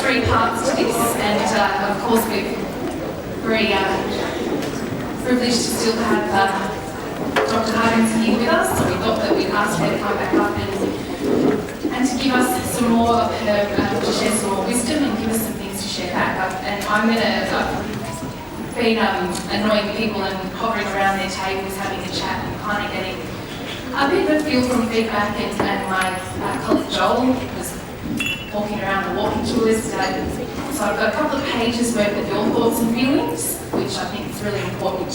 three parts to this, and of course we're very privileged to still have Dr. Huggins here with us, so we thought that we'd ask her to come back up and to give us some more of her, to share some more wisdom and give us some things to share back up. And I'm going to be annoying people and hovering around their tables, having a chat and kind of getting a bit of a feel from feedback, and my colleague Joel was walking around the walking tours today. So I've got a couple of pages worth of your thoughts and feelings, which I think is really important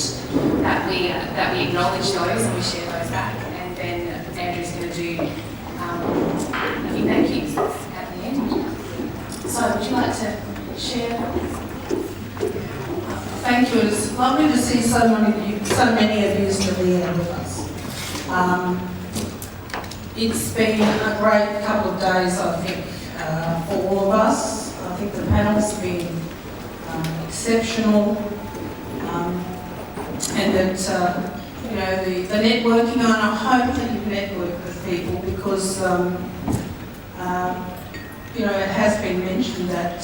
that we acknowledge those and we share those back. And then Andrew's going to do a few thank yous at the end. So would you like to share? Thank you. It's lovely to see so many of you still here with us. It's been a great couple of days, I think, for all of us. I think the panel's been exceptional, and that the networking. And I hope that you network with people because it has been mentioned that.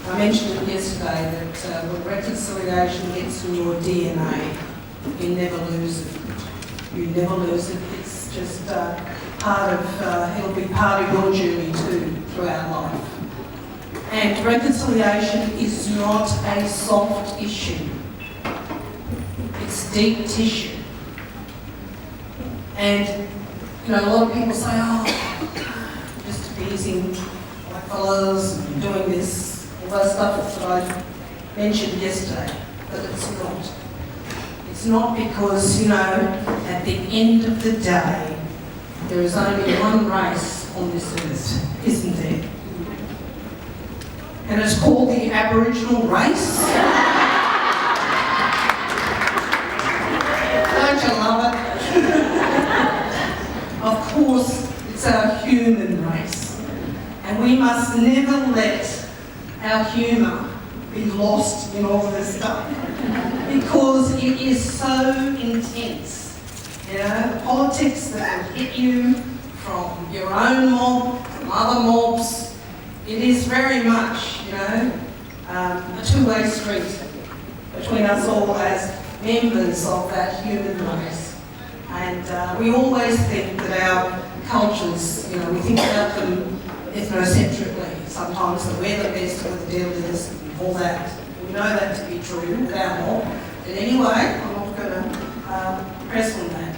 I mentioned it yesterday that when reconciliation gets in your DNA, you never lose it. You never lose it. It's just it'll be part of your journey too throughout life. And reconciliation is not a soft issue. It's deep tissue. And, a lot of people say, just appeasing my fellows, doing this. All that stuff that I mentioned yesterday, but it's not. It's not because, at the end of the day, there is only one race on this earth, isn't there? And it's called the Aboriginal race. Don't you love it? Of course, it's our human race. And we must never let our humour be lost in all this stuff because it is so intense. The politics that will hit you from your own mob, from other mobs, it is very much, a two-way street between us all as members of that human race. And we always think that our cultures, we think about them ethnocentrically. Sometimes that we're the best, we're the deadliest, and all that. We know that to be true without more. But anyway, I'm not going to press on that.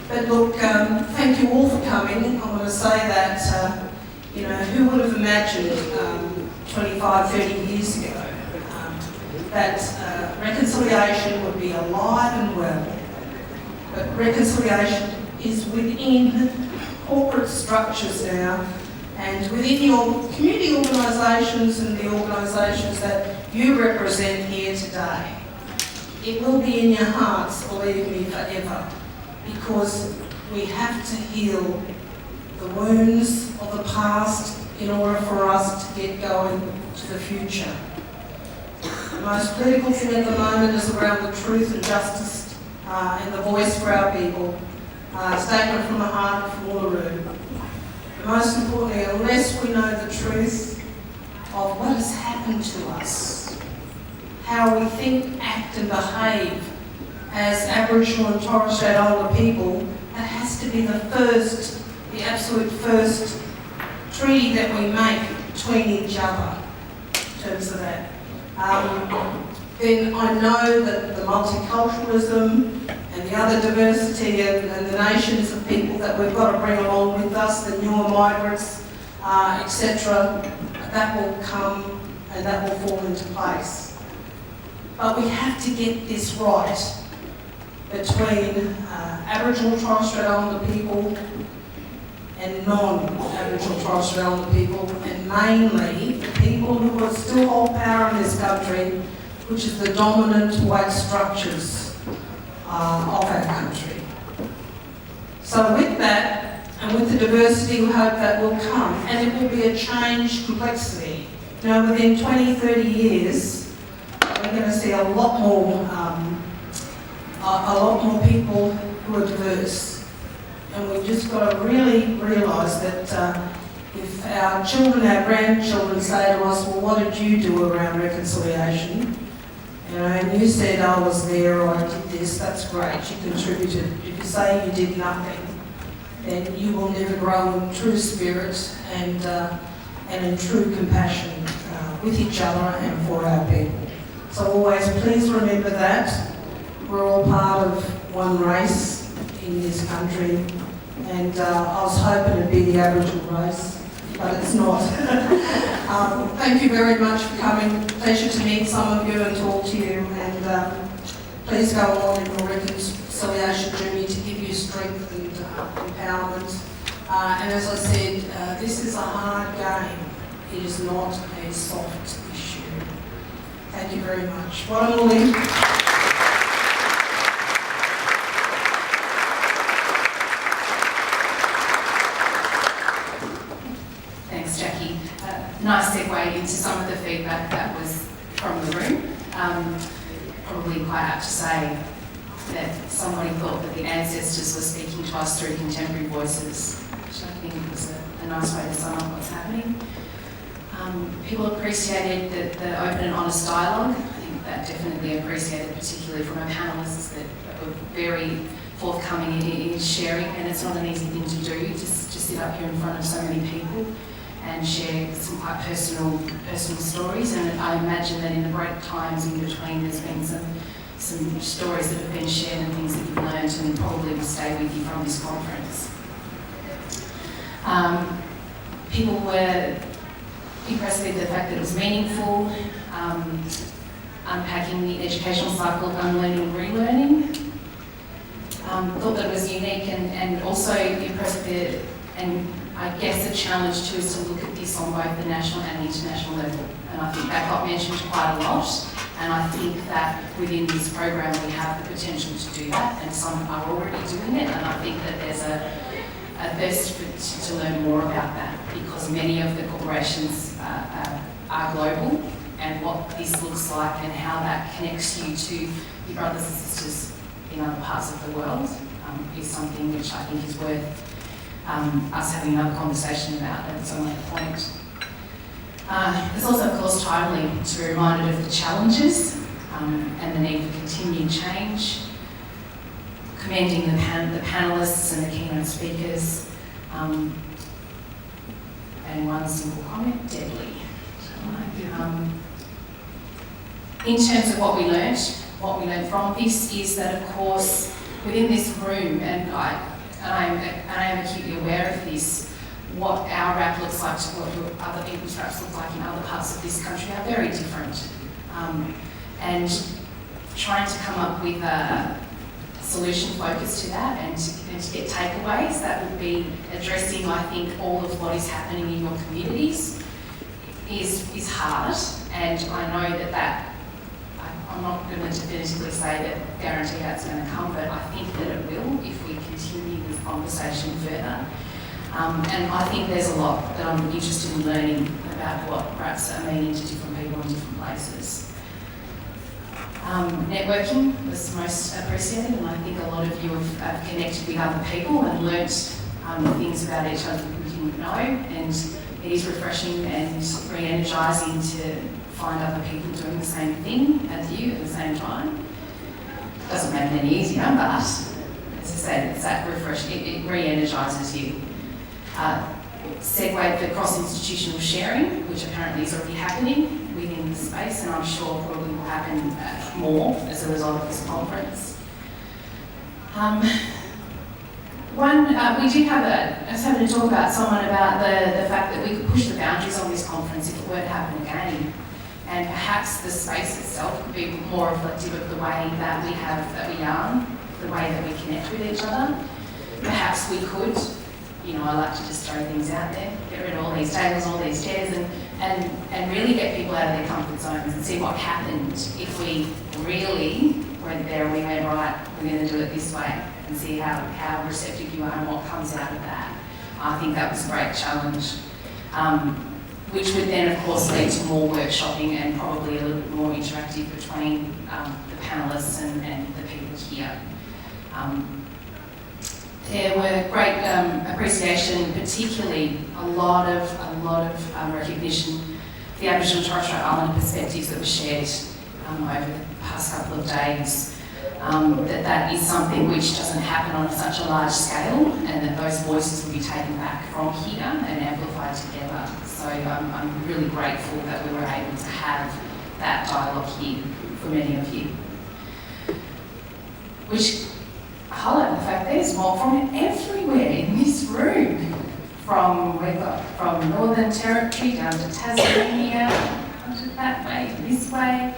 But look, thank you all for coming. I want to say that, who would have imagined 25, 30 years ago that reconciliation would be alive and well. But reconciliation is within corporate structures now, and within your community organisations and the organisations that you represent here today. It will be in your hearts, believe me, forever, because we have to heal the wounds of the past in order for us to get going to the future. The most critical thing at the moment is around the truth and justice and the voice for our people. Statement from the heart from Uluru. Most importantly, unless we know the truth of what has happened to us, how we think, act and behave as Aboriginal and Torres Strait Islander people, that has to be the absolute first treaty that we make between each other in terms of that. Then I know that the multiculturalism and the other diversity and the nations of people that we've got to bring along with us, the newer migrants, etc., that will come and that will fall into place. But we have to get this right between Aboriginal and Torres Strait Islander people and non-Aboriginal and Torres Strait Islander people, and mainly the people who are still hold power in this country, which is the dominant white structures of our country. So with that, and with the diversity, we hope that will come, and it will be a changed complexity. Within 20, 30 years, we're going to see a lot more people who are diverse. And we've just got to really realise that if our children, our grandchildren say to us, well, what did you do around reconciliation? You know, and you said, I was there, or I did this, that's great, you contributed. If you say you did nothing, then you will never grow in true spirit and in true compassion with each other and for our people. So always please remember that. We're all part of one race in this country, and I was hoping it'd be the Aboriginal race, but it's not. Thank you very much for coming. Pleasure to meet some of you and talk to you, and please go on in your reconciliation journey to give you strength and empowerment. And as I said, this is a hard game. It is not a soft issue. Thank you very much. What am I Thanks, Jackie. Nice segue into some of the feedback that was from the room. Probably quite apt to say that somebody thought that the ancestors were speaking to us through contemporary voices, which I think was a nice way to sum up what's happening. People appreciated the open and honest dialogue. I think that definitely appreciated, particularly from our panellists, that were very forthcoming in sharing, and it's not an easy thing to do, just sit up here in front of so many people and share some quite personal stories. And I imagine that in the break times in between, there's been some stories that have been shared and things that you've learned and probably will stay with you from this conference. People were impressed with the fact that it was meaningful, unpacking the educational cycle of unlearning and relearning. Thought that it was unique and also impressed with, and I guess the challenge too is to look at this on both the national and the international level. And I think that got mentioned quite a lot. And I think that within this program we have the potential to do that, and some are already doing it. And I think that there's a thirst to learn more about that, because many of the corporations are global, and what this looks like and how that connects you to your brothers and sisters in other parts of the world is something which I think is worth us having another conversation about at its own point. It's also, of course, timely to be reminded of the challenges and the need for continued change, commending the panellists and the keynote speakers, and one simple comment, deadly. In terms of what we learned from this is that, of course, within this room, and I am acutely aware of this, what our rap looks like to what other people's raps look like in other parts of this country are very different. And trying to come up with a solution focus to that and to get takeaways that would be addressing, I think, all of what is happening in your communities is hard. And I know that I'm not going to definitively say that guarantee that's going to come, but I think that it will if we continue this conversation further. And I think there's a lot that I'm interested in learning about what raps are meaning to different people in different places. Networking was most appreciated, and I think a lot of you have connected with other people and learnt things about each other that we didn't know, and it is refreshing and re-energising to find other people doing the same thing as you at the same time. Doesn't make it any easier, but as I said, it's that refreshing, it re-energises you. Segued for cross-institutional sharing, which apparently is already happening within the space, and I'm sure probably will happen more as a result of this conference. We did have I was having to talk about someone about the fact that we could push the boundaries on this conference if it were to happen again. And perhaps the space itself could be more reflective of the way that we yarn, the way that we connect with each other. Perhaps we could, I like to just throw things out there, get rid of all these tables, all these chairs, and really get people out of their comfort zones and see what happened if we really went there and we went, right, we're going to do it this way, and see how receptive you are and what comes out of that. I think that was a great challenge, which would then, of course, lead to more workshopping and probably a little bit more interactive between the panellists and the people here. There were great appreciation, particularly a lot of recognition for the Aboriginal and Torres Strait Islander perspectives that were shared over the past couple of days. That is something which doesn't happen on such a large scale, and that those voices will be taken back from here and amplified together. So I'm really grateful that we were able to have that dialogue here for many of you. Which highlight the fact there's more from everywhere in this room. From Northern Territory down to Tasmania, that way, this way.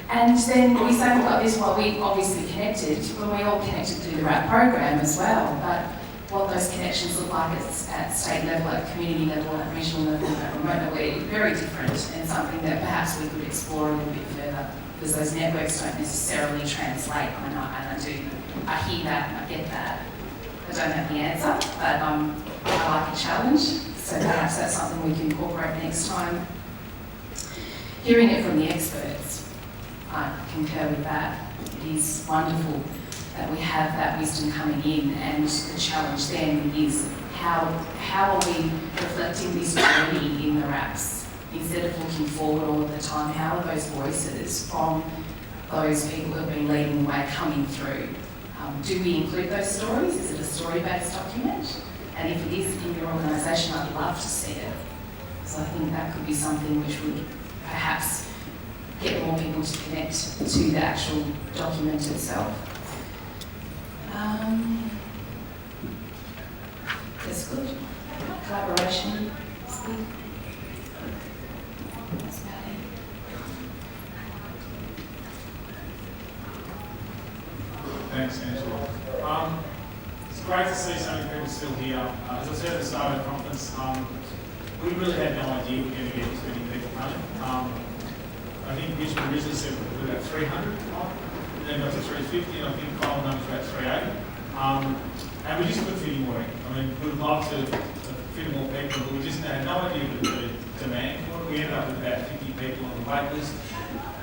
And then we say, well, this well, we obviously connected, but we all connected through the RAP program as well. But what those connections look like at state level, at community level, at regional level, at remote level, are very different, and something that perhaps we could explore a little bit further, because those networks don't necessarily translate. I hear that, I get that. I don't have the answer, but I like a challenge, so perhaps that's something we can incorporate next time. Hearing it from the experts, I concur with that. It is wonderful that we have that wisdom coming in, and the challenge then is how are we reflecting this journey in the RAPs? Instead of looking forward all of the time, how are those voices from those people who have been leading the way coming through? Do we include those stories? Is it a story-based document? And if it is in your organisation, I'd love to see it. So I think that could be something which would perhaps get more people to connect to the actual document itself. That's good. Collaboration. That's about it. Thanks, Angela. It's great to see so many people still here. As I said at the start of the conference, we really had no idea we were going to get this many people coming. I think Richmond originally said we were about 300, and then got to 350, and I think final number's about 380. And we just couldn't fit any more in. I mean, we would love to fit more people, but we just had no idea of the demand. We ended up with about 50 people on the wait list,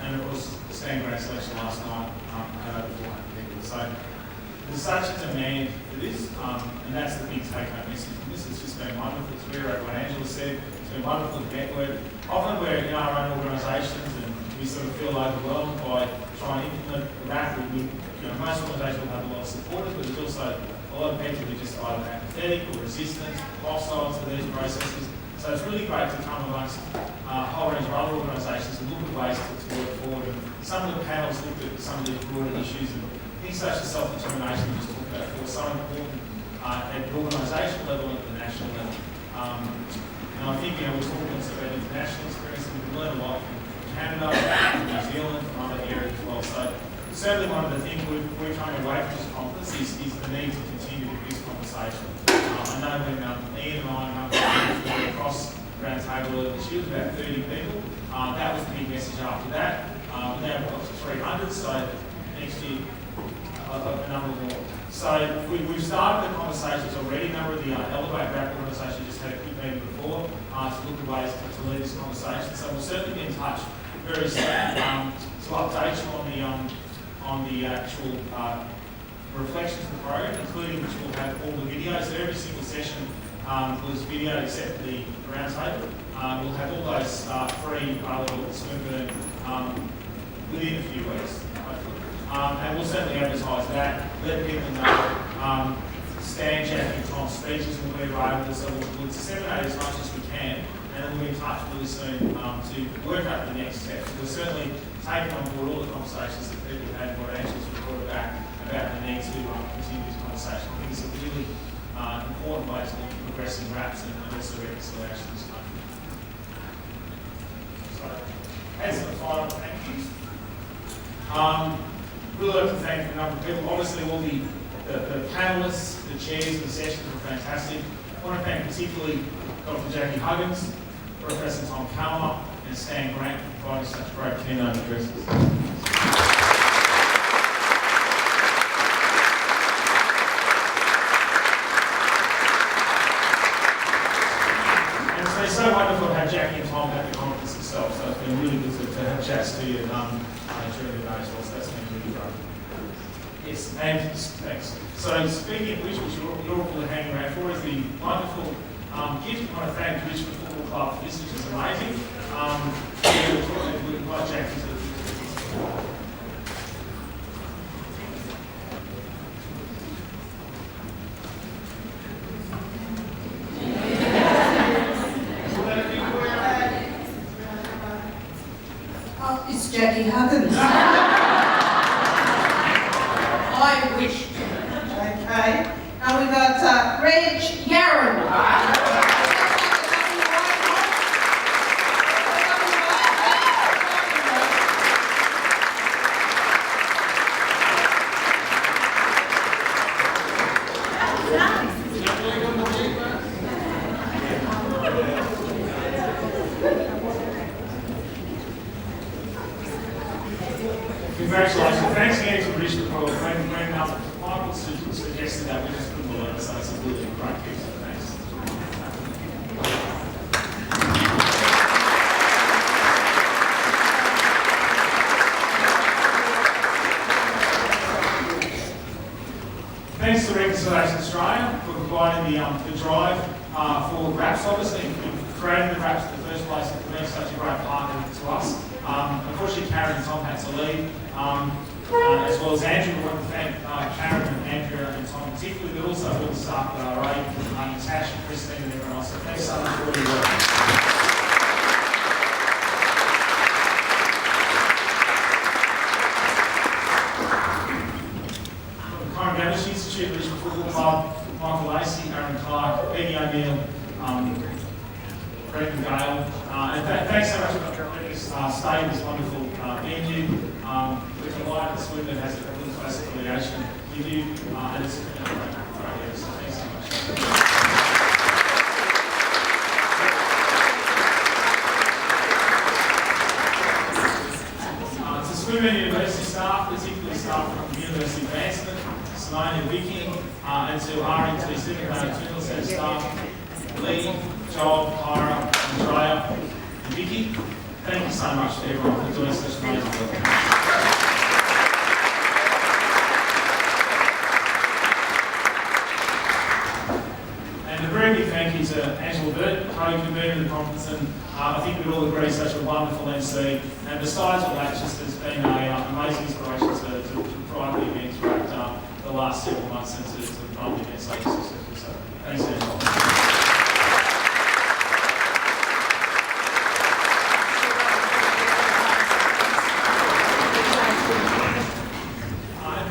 and of course, the stand grant selection last night had over 400 people. So there's such a demand for this, and that's the big take-home message from this. It's just been wonderful to reiterate what Angela said. It's been wonderful to network. Often we're in our own organisations and we sort of feel overwhelmed by trying to implement the RAP. Most organisations will have a lot of supporters, but there's also a lot of people who are just either apathetic or resistant, hostile to these processes. So it's really great to come amongst a whole range of other organisations and look at ways to work forward. And some of the panels looked at some of these broader issues, and things such as self-determination we just talked about before, so important at the organisational level and at the national level. And I think, we're talking about international experience, and we can learn a lot from Canada, from New Zealand, from other areas as well. So certainly one of the things we're coming away from this conference is the need to continue this conversation. I know when Ian and I were across the round table earlier this year, it was about 30 people. That was the big message after that. Now we've got to 300, so next year a number more. So we've started the conversations already. A number of the Elevate RAP organisations just had a quick meeting before to look at ways to lead this conversation. So we'll certainly be in touch very soon to update you on the actual reflections of the program, including which will have all the videos. So every single session was video except the roundtable. We'll have all those free available at Swinburne within a few weeks, hopefully. And we'll certainly advertise that, let people know. Stan, Jack and Tom's speeches will be available, so we'll disseminate as much as we can, and then we'll be in touch really soon to work up the next steps. We'll certainly take on board all the conversations that people have had, what Angela's reported back about the need to continue this conversation. I think it's a really important way to look at progressing RAPs and also reconciliation in this country. So, as the final thank yous, really like to thank a number of people. Obviously, all the panellists, the chairs of the sessions were fantastic. I want to thank particularly Dr. Jackie Huggins, Professor Tom Calmer, and Stan Grant for providing such great keynote addresses. And it's so wonderful to have Jackie and Tom at the conference itself, so it's been really good to have chats to you during the day as well, so that's been really great. Yes, and thanks. So speaking of which you're all hanging around for, is the wonderful gift. I want to thank Richmond Football Club for this, which is amazing. We'll invite Jack into the It's Jackie Huggins. I wish. Okay. Now we've got Reg Yarran. Congratulations. Thanks again to Richard for when Michael suggested that, we just couldn't believe it, so it's a really great gift. So thanks. Thanks to Reconciliation Australia for providing the drive for RAPS, obviously, and creating the RAPS in the first place and for being such a great partner to us. Unfortunately, Karen and Tom had to leave, as well as Andrew. I want to thank Karen and Andrew and Tom particularly, but also all the staff at RA, Natasha, Christine and everyone else. So thanks so much for all your work. Congregation Institute, Richmond Football Club, Michael Lacey, Aaron Clark, Peggy O'Neill, Brendan Gale, and thanks so much for letting us stay in this wonderful venue. We're delighted that Swinburne has a really close affiliation with you, and it's been a great year, so thanks so much. To Swinburne University staff, particularly staff from University Advancement, Simone and Vicky, and to RNT Cinema Centre staff, Lee, Joel, Kyra, Andrea, and Vicky. Thank you so much to everyone for doing such amazing work. And a very big thank you to Angela Burt, co-convener the conference, and I think we all agree such a wonderful MC. And besides all that, just has been an amazing inspiration to drive the event throughout the last several months and to drive the event so successful. So thanks, Angela.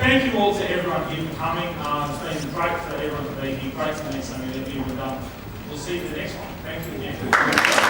Thank you all to everyone here for coming. It's been great for everyone to be here, great to meet some of you, and we'll see you in the next one. Thank you again.